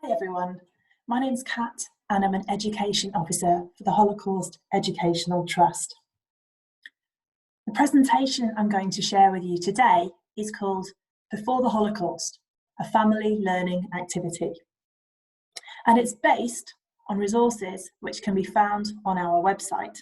Hi everyone, my name's Kat and I'm an Education Officer for the Holocaust Educational Trust. The presentation I'm going to share with you today is called Before the Holocaust, a Family Learning Activity. And it's based on resources which can be found on our website.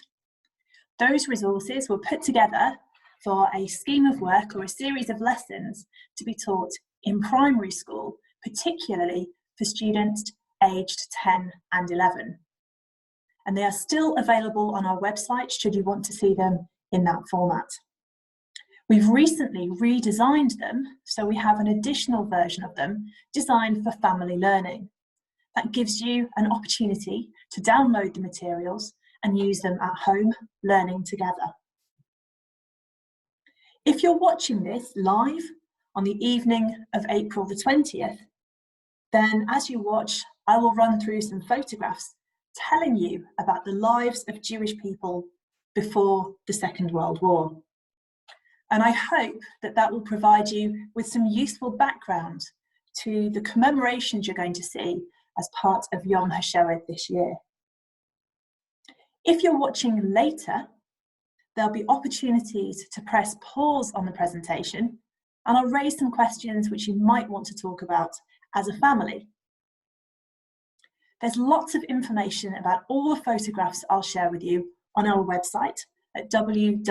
Those resources were put together for a scheme of work or a series of lessons to be taught in primary school, particularly for students aged 10 and 11. And they are still available on our website should you want to see them in that format. We've recently redesigned them, so we have an additional version of them designed for family learning. That gives you an opportunity to download the materials and use them at home, learning together. If you're watching this live on the evening of April the 20th, then as you watch, I will run through some photographs telling you about the lives of Jewish people before the Second World War. And I hope that that will provide you with some useful background to the commemorations you're going to see as part of Yom HaShoah this year. If you're watching later, there'll be opportunities to press pause on the presentation, and I'll raise some questions which you might want to talk about as a family. There's lots of information about all the photographs I'll share with you on our website at www.het.org.uk.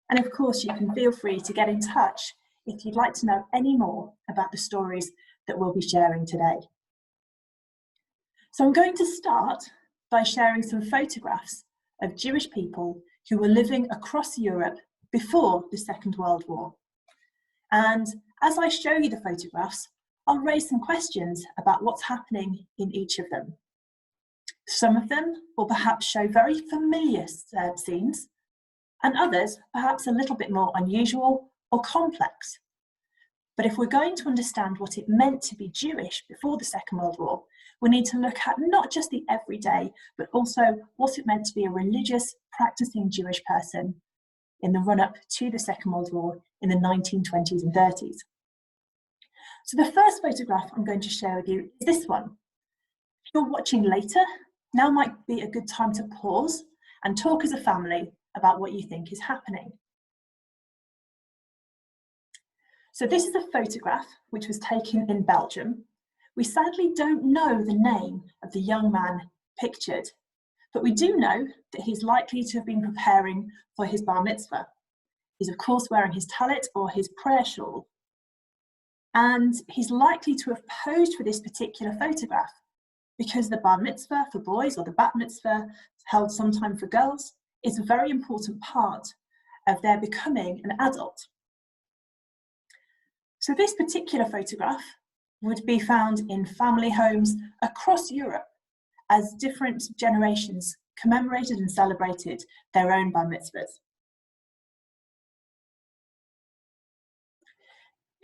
And of course, you can feel free to get in touch if you'd like to know any more about the stories that we'll be sharing today. So I'm going to start by sharing some photographs of Jewish people who were living across Europe before the Second World War. And as I show you the photographs, I'll raise some questions about what's happening in each of them. Some of them will perhaps show very familiar scenes, and others perhaps a little bit more unusual or complex. But if we're going to understand what it meant to be Jewish before the Second World War, we need to look at not just the everyday, but also what it meant to be a religious, practicing Jewish person in the run-up to the Second World War in the 1920s and 30s. So the first photograph I'm going to share with you is this one. If you're watching later, now might be a good time to pause and talk as a family about what you think is happening. So this is a photograph which was taken in Belgium. We sadly don't know the name of the young man pictured, but we do know that he's likely to have been preparing for his bar mitzvah. He's of course wearing his talit or his prayer shawl. And he's likely to have posed for this particular photograph because the bar mitzvah for boys or the bat mitzvah held sometime for girls is a very important part of their becoming an adult. So this particular photograph would be found in family homes across Europe as different generations commemorated and celebrated their own bar mitzvahs.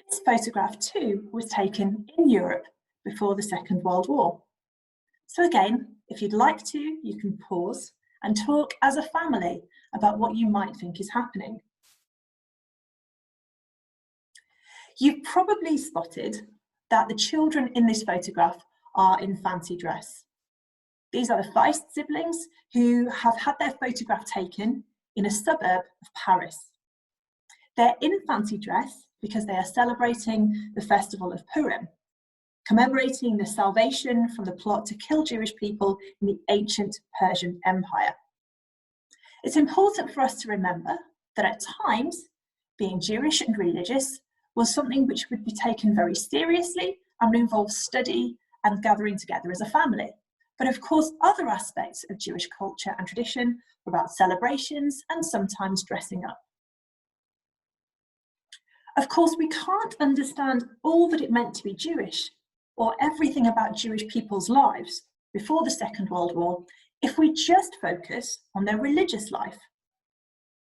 This photograph too was taken in Europe before the Second World War. So again, if you'd like to, you can pause and talk as a family about what you might think is happening. You've probably spotted that the children in this photograph are in fancy dress. These are the Feist siblings who have had their photograph taken in a suburb of Paris. They're in fancy dress because they are celebrating the festival of Purim, commemorating the salvation from the plot to kill Jewish people in the ancient Persian Empire. It's important for us to remember that at times, being Jewish and religious was something which would be taken very seriously and would involve study and gathering together as a family. But of course, other aspects of Jewish culture and tradition were about celebrations and sometimes dressing up. Of course, we can't understand all that it meant to be Jewish or everything about Jewish people's lives before the Second World War if we just focus on their religious life.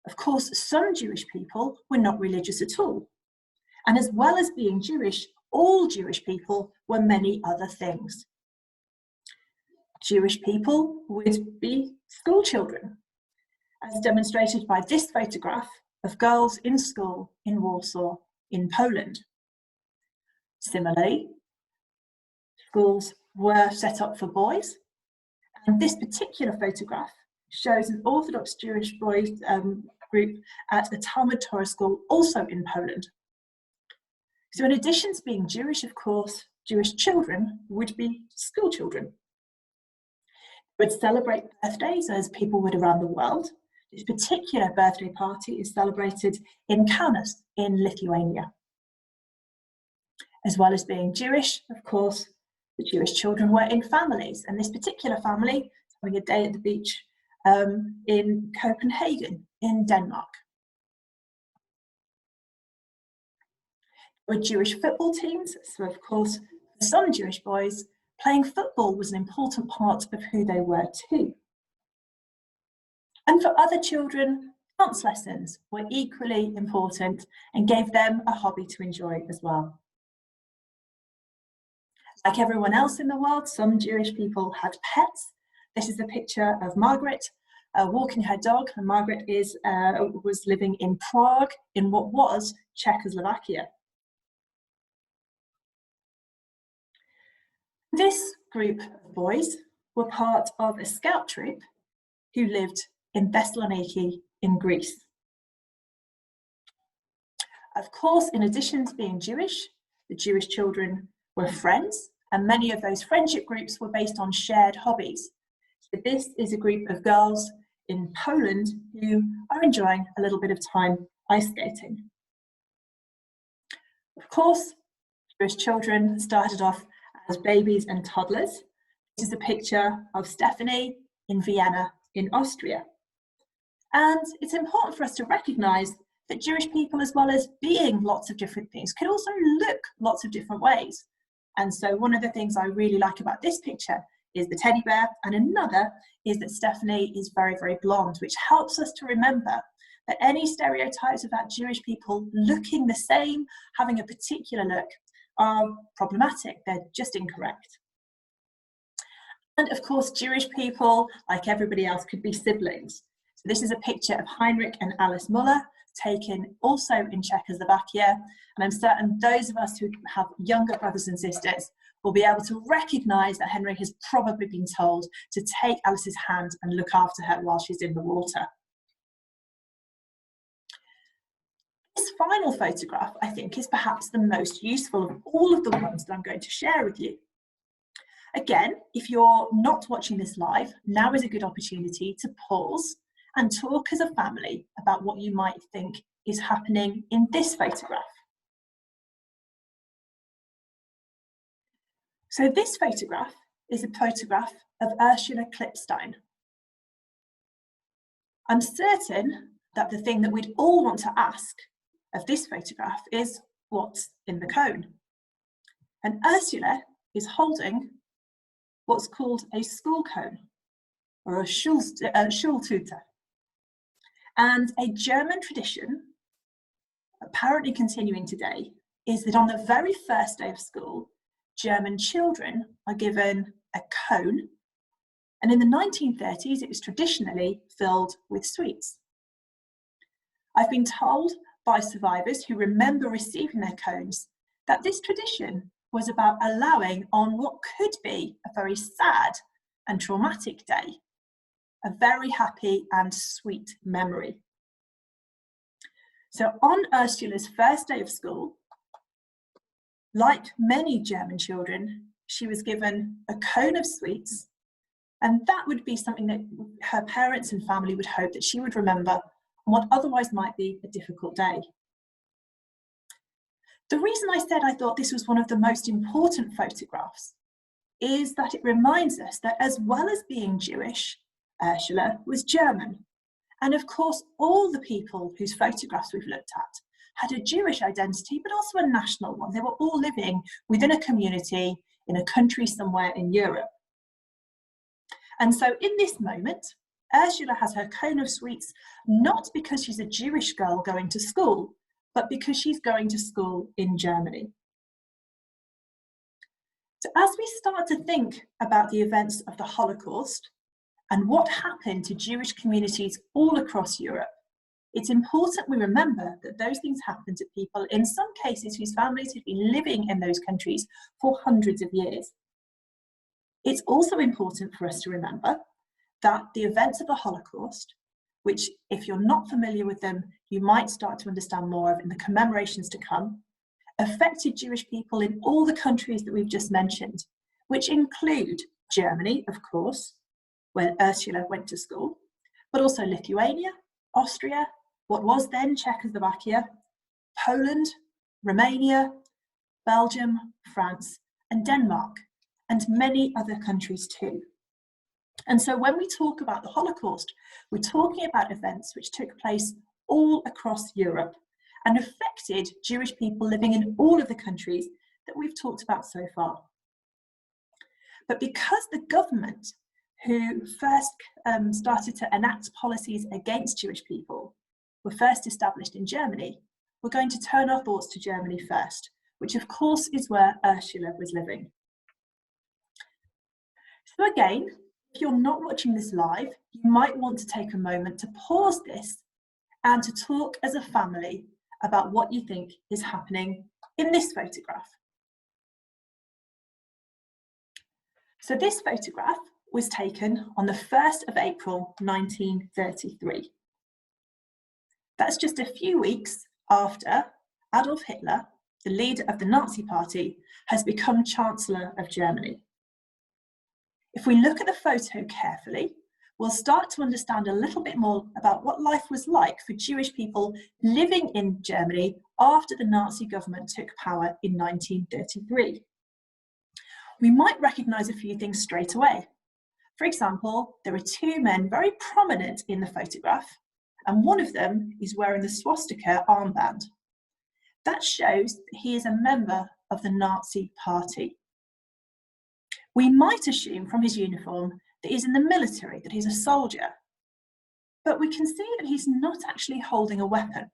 Of course, some Jewish people were not religious at all. And as well as being Jewish, all Jewish people were many other things. Jewish people would be school children, as demonstrated by this photograph of girls in school in Warsaw in Poland. Similarly, schools were set up for boys, and this particular photograph shows an Orthodox Jewish boys group at a Talmud Torah school, also in Poland. So in addition to being Jewish, of course, Jewish children would be school children. They would celebrate birthdays as people would around the world. This particular birthday party is celebrated in Kaunas in Lithuania. As well as being Jewish, of course, the Jewish children were in families, and this particular family is having a day at the beach in Copenhagen in Denmark. There were Jewish football teams, so of course, for some Jewish boys, playing football was an important part of who they were too. And for other children, dance lessons were equally important and gave them a hobby to enjoy as well. Like everyone else in the world, some Jewish people had pets. This is a picture of Margaret walking her dog, and Margaret was living in Prague in what was Czechoslovakia. This group of boys were part of a scout troop who lived in Thessaloniki in Greece. Of course, in addition to being Jewish, the Jewish children were friends, and many of those friendship groups were based on shared hobbies. So this is a group of girls in Poland who are enjoying a little bit of time ice skating. Of course, Jewish children started off as babies and toddlers. This is a picture of Stephanie in Vienna in Austria. And it's important for us to recognise that Jewish people, as well as being lots of different things, can also look lots of different ways. And so one of the things I really like about this picture is the teddy bear, and another is that Stephanie is very, very blonde, which helps us to remember that any stereotypes about Jewish people looking the same, having a particular look, are problematic. They're just incorrect. And of course, Jewish people, like everybody else, could be siblings. So this is a picture of Heinrich and Alice Muller, taken also in Czechoslovakia. And I'm certain those of us who have younger brothers and sisters will be able to recognise that Henry has probably been told to take Alice's hand and look after her while she's in the water. This final photograph, I think, is perhaps the most useful of all of the ones that I'm going to share with you. Again, if you're not watching this live, now is a good opportunity to pause and talk as a family about what you might think is happening in this photograph. So this photograph is a photograph of Ursula Klipstein. I'm certain that the thing that we'd all want to ask of this photograph is what's in the cone. And Ursula is holding what's called a school cone, or a Schultüte. And a German tradition, apparently continuing today, is that on the very first day of school, German children are given a cone, and in the 1930s it was traditionally filled with sweets. I've been told by survivors who remember receiving their cones that this tradition was about allowing on what could be a very sad and traumatic day, a very happy and sweet memory. So on Ursula's first day of school, like many German children, she was given a cone of sweets, and that would be something that her parents and family would hope that she would remember on what otherwise might be a difficult day. The reason I said I thought this was one of the most important photographs is that it reminds us that as well as being Jewish, Ursula was German. And of course, all the people whose photographs we've looked at had a Jewish identity, but also a national one. They were all living within a community in a country somewhere in Europe. And so in this moment, Ursula has her cone of sweets, not because she's a Jewish girl going to school, but because she's going to school in Germany. So as we start to think about the events of the Holocaust and what happened to Jewish communities all across Europe, it's important we remember that those things happened to people, in some cases, whose families had been living in those countries for hundreds of years. It's also important for us to remember that the events of the Holocaust, which, if you're not familiar with them, you might start to understand more of in the commemorations to come, affected Jewish people in all the countries that we've just mentioned, which include Germany, of course, where Ursula went to school, but also Lithuania, Austria, what was then Czechoslovakia, Poland, Romania, Belgium, France, and Denmark, and many other countries too. And so when we talk about the Holocaust, we're talking about events which took place all across Europe and affected Jewish people living in all of the countries that we've talked about so far. But because the government who first started to enact policies against Jewish people were first established in Germany, we're going to turn our thoughts to Germany first, which of course is where Ursula was living. So again, if you're not watching this live, you might want to take a moment to pause this and to talk as a family about what you think is happening in this photograph. So this photograph was taken on the 1st of April 1933. That's just a few weeks after Adolf Hitler, the leader of the Nazi Party, has become Chancellor of Germany. If we look at the photo carefully, we'll start to understand a little bit more about what life was like for Jewish people living in Germany after the Nazi government took power in 1933. We might recognise a few things straight away. For example, there are two men very prominent in the photograph, and one of them is wearing the swastika armband. That shows that he is a member of the Nazi Party. We might assume from his uniform that he's in the military, that he's a soldier, but we can see that he's not actually holding a weapon.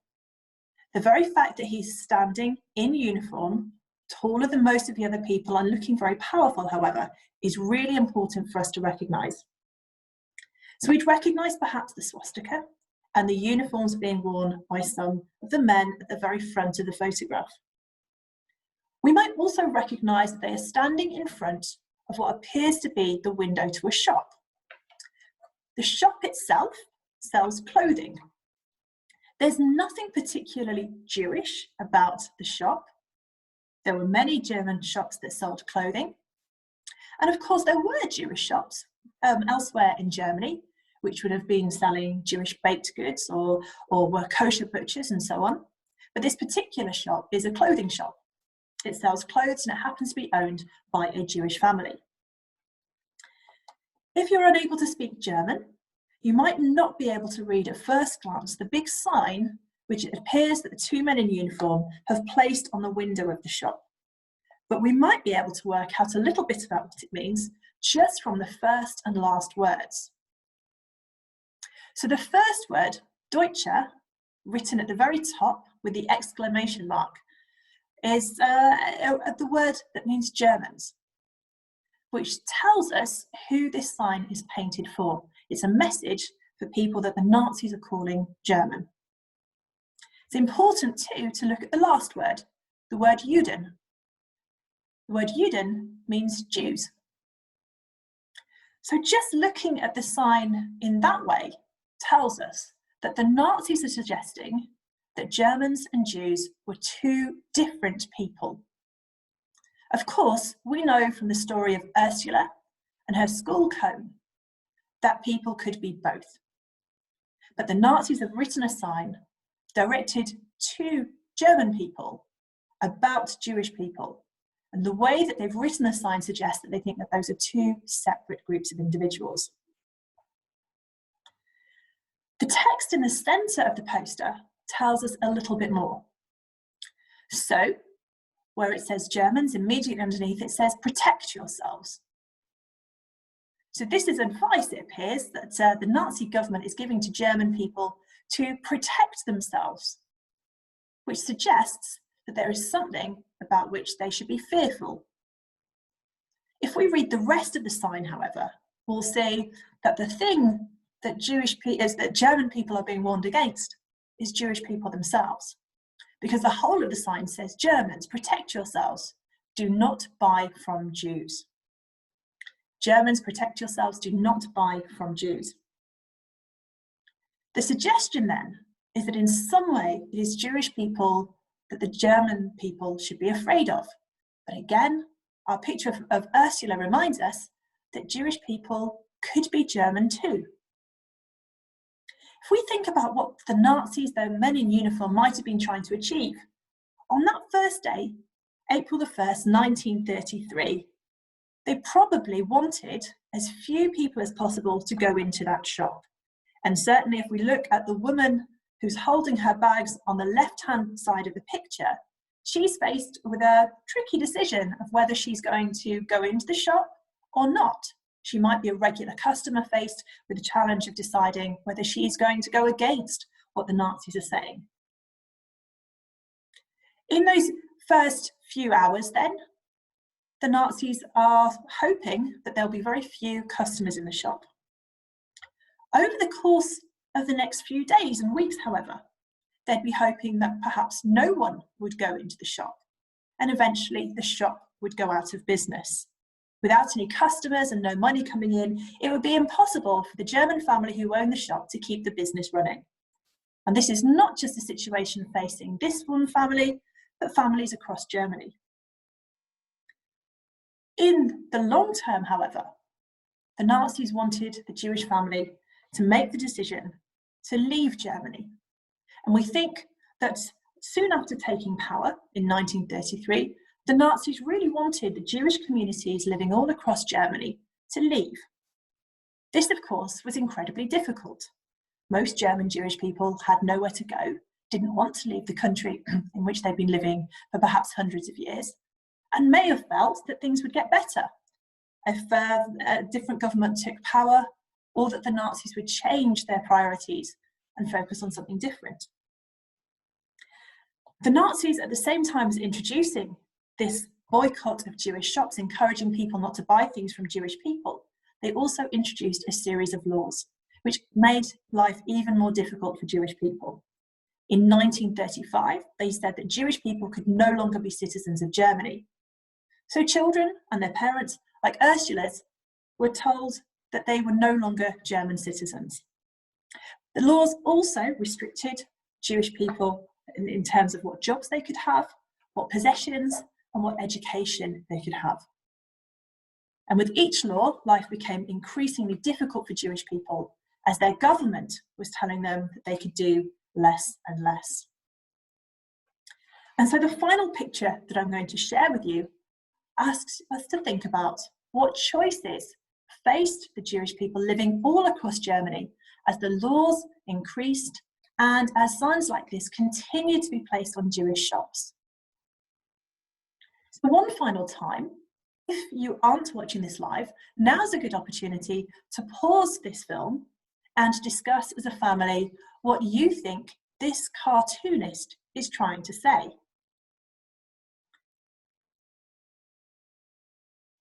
The very fact that he's standing in uniform, taller than most of the other people and looking very powerful, however, is really important for us to recognise. So we'd recognise perhaps the swastika and the uniforms being worn by some of the men at the very front of the photograph. We might also recognise that they are standing in front of what appears to be the window to a shop. The shop itself sells clothing. There's nothing particularly Jewish about the shop. There were many German shops that sold clothing. And of course, there were Jewish shops elsewhere in Germany, which would have been selling Jewish baked goods or were kosher butchers and so on. But this particular shop is a clothing shop. It sells clothes and it happens to be owned by a Jewish family. If you're unable to speak German, you might not be able to read at first glance the big sign which it appears that the two men in uniform have placed on the window of the shop. But we might be able to work out a little bit about what it means just from the first and last words. So the first word, Deutsche, written at the very top with the exclamation mark, is the word that means Germans, which tells us who this sign is painted for. It's a message for people that the Nazis are calling German. It's important too to look at the last word, the word Juden. The word Juden means Jews. So just looking at the sign in that way tells us that the Nazis are suggesting that Germans and Jews were two different people. Of course, we know from the story of Ursula and her school cone that people could be both. But the Nazis have written a sign directed to German people about Jewish people. And the way that they've written the sign suggests that they think that those are two separate groups of individuals. The text in the centre of the poster tells us a little bit more. So, where it says Germans, immediately underneath it says protect yourselves. So this is advice, it appears, that the Nazi government is giving to German people to protect themselves, which suggests that there is something about which they should be fearful. If we read the rest of the sign, however, we'll see that the thing that German people are being warned against is Jewish people themselves, because the whole of the sign says, Germans, protect yourselves, do not buy from Jews. Germans, protect yourselves, do not buy from Jews. The suggestion then is that in some way it is Jewish people that the German people should be afraid of. But again, our picture of Ursula reminds us that Jewish people could be German too. If we think about what the Nazis, their men in uniform, might have been trying to achieve, on that first day, April the 1st, 1933, they probably wanted as few people as possible to go into that shop. And certainly if we look at the woman who's holding her bags on the left-hand side of the picture, she's faced with a tricky decision of whether she's going to go into the shop or not. She might be a regular customer faced with the challenge of deciding whether she's going to go against what the Nazis are saying. In those first few hours then, the Nazis are hoping that there'll be very few customers in the shop. Over the course of the next few days and weeks, however, they'd be hoping that perhaps no one would go into the shop, and eventually the shop would go out of business. Without any customers and no money coming in, it would be impossible for the German family who owned the shop to keep the business running. And this is not just a situation facing this one family, but families across Germany. In the long term, however, the Nazis wanted the Jewish family to make the decision to leave Germany. And we think that soon after taking power in 1933, the Nazis really wanted the Jewish communities living all across Germany to leave. This, of course, was incredibly difficult. Most German Jewish people had nowhere to go, didn't want to leave the country in which they'd been living for perhaps hundreds of years, and may have felt that things would get better if a different government took power, or that the Nazis would change their priorities and focus on something different. The Nazis, at the same time as introducing this boycott of Jewish shops, encouraging people not to buy things from Jewish people, they also introduced a series of laws which made life even more difficult for Jewish people. In 1935, they said that Jewish people could no longer be citizens of Germany. So children and their parents, like Ursula's, were told that they were no longer German citizens. The laws also restricted Jewish people in terms of what jobs they could have, what possessions, and what education they could have. And with each law, life became increasingly difficult for Jewish people as their government was telling them that they could do less and less. And so the final picture that I'm going to share with you asks us to think about what choices faced the Jewish people living all across Germany as the laws increased and as signs like this continued to be placed on Jewish shops. So one final time, if you aren't watching this live, now's a good opportunity to pause this film and discuss as a family what you think this cartoonist is trying to say.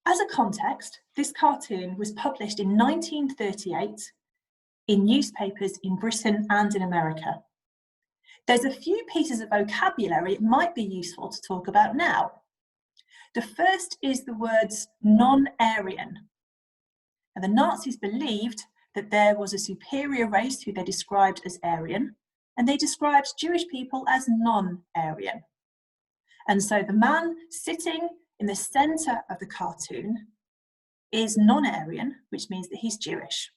As a context, this cartoon was published in 1938 in newspapers in Britain and in America. There's a few pieces of vocabulary it might be useful to talk about now. The first is the words non-Aryan. And the Nazis believed that there was a superior race who they described as Aryan, and they described Jewish people as non-Aryan. And so the man sitting in the centre of the cartoon is non-Aryan, which means that he's Jewish.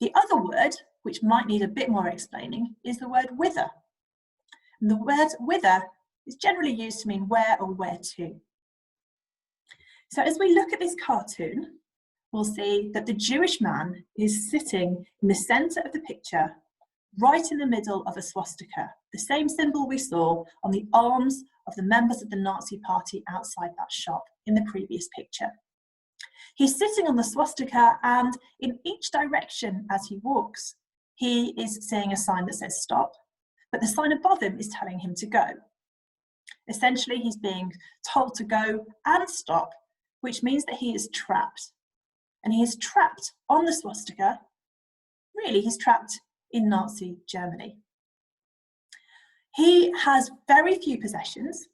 The other word, which might need a bit more explaining, is the word whither. And the word whither is generally used to mean where or where to. So as we look at this cartoon, we'll see that the Jewish man is sitting in the centre of the picture, right in the middle of a swastika, the same symbol we saw on the arms of the members of the Nazi party outside that shop in the previous picture. He's sitting on the swastika, and in each direction as he walks, he is seeing a sign that says stop, but the sign above him is telling him to go. Essentially, he's being told to go and stop, which means that he is trapped. And he is trapped on the swastika. Really, he's trapped in Nazi Germany. He has very few possessions.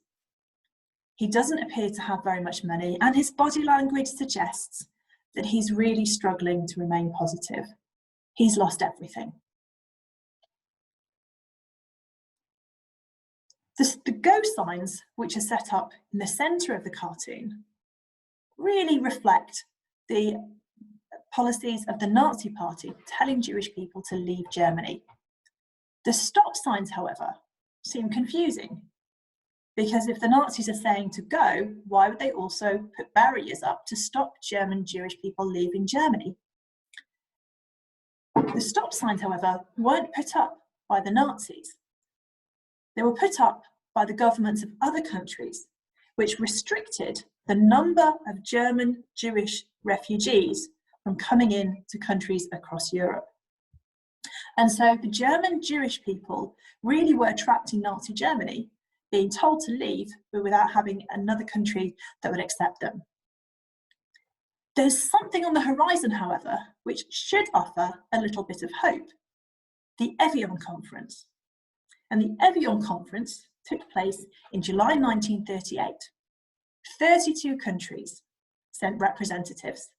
He doesn't appear to have very much money, and his body language suggests that he's really struggling to remain positive. He's lost everything. The go signs, which are set up in the centre of the cartoon, really reflect the policies of the Nazi Party telling Jewish people to leave Germany. The stop signs, however, seem confusing, because if the Nazis are saying to go, why would they also put barriers up to stop German Jewish people leaving Germany? The stop signs, however, weren't put up by the Nazis. They were put up by the governments of other countries, which restricted the number of German Jewish refugees from coming in to countries across Europe. And so the German Jewish people really were trapped in Nazi Germany, being told to leave, but without having another country that would accept them. There's something on the horizon, however, which should offer a little bit of hope: the Evian Conference. And the Evian Conference took place in July 1938. 32 countries sent representatives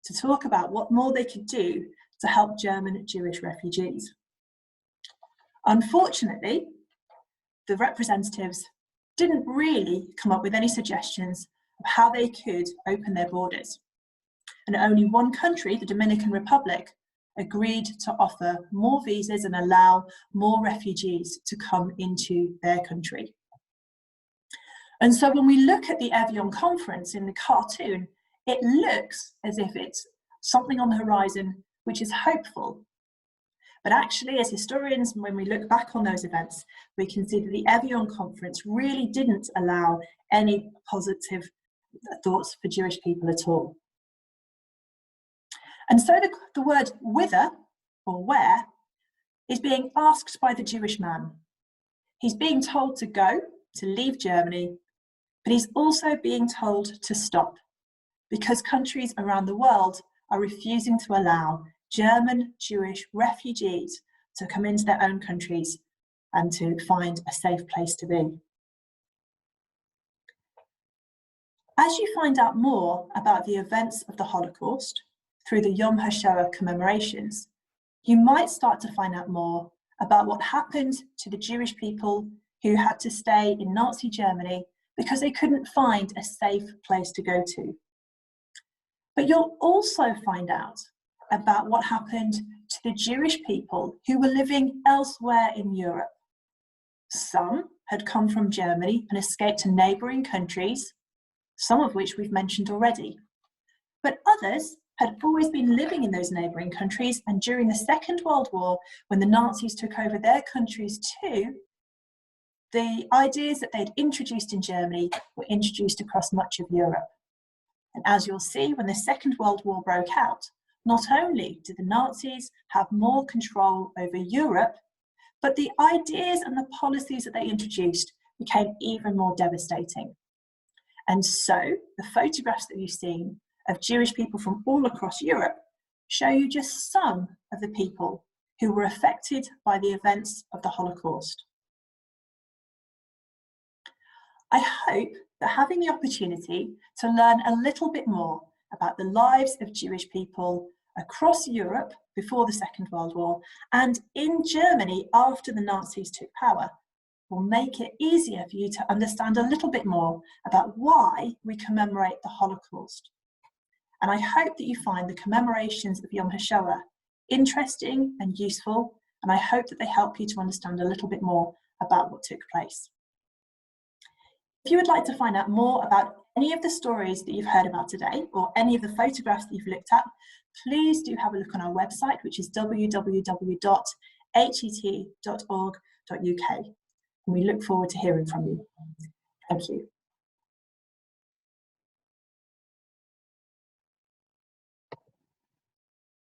to talk about what more they could do to help German Jewish refugees. Unfortunately, the representatives didn't really come up with any suggestions of how they could open their borders. And only one country, the Dominican Republic, agreed to offer more visas and allow more refugees to come into their country. And so when we look at the Evian Conference in the cartoon, it looks as if it's something on the horizon which is hopeful. But actually, as historians, when we look back on those events, we can see that the Evian Conference really didn't allow any positive thoughts for Jewish people at all. And so the word whither, or where, is being asked by the Jewish man. He's being told to go, to leave Germany, but he's also being told to stop, because countries around the world are refusing to allow German Jewish refugees to come into their own countries and to find a safe place to be. As you find out more about the events of the Holocaust through the Yom HaShoah commemorations, you might start to find out more about what happened to the Jewish people who had to stay in Nazi Germany because they couldn't find a safe place to go to. But you'll also find out about what happened to the Jewish people who were living elsewhere in Europe. Some had come from Germany and escaped to neighbouring countries, some of which we've mentioned already. But others had always been living in those neighbouring countries, and during the Second World War, when the Nazis took over their countries too, the ideas that they'd introduced in Germany were introduced across much of Europe. And as you'll see, when the Second World War broke out, not only did the Nazis have more control over Europe, but the ideas and the policies that they introduced became even more devastating. And so the photographs that you've seen of Jewish people from all across Europe show you just some of the people who were affected by the events of the Holocaust. I hope that having the opportunity to learn a little bit more about the lives of Jewish people across Europe before the Second World War and in Germany after the Nazis took power will make it easier for you to understand a little bit more about why we commemorate the Holocaust. And I hope that you find the commemorations of Yom HaShoah interesting and useful, and I hope that they help you to understand a little bit more about what took place. If you would like to find out more about any of the stories that you've heard about today or any of the photographs that you've looked at, please do have a look on our website, which is www.het.org.uk. And we look forward to hearing from you. Thank you.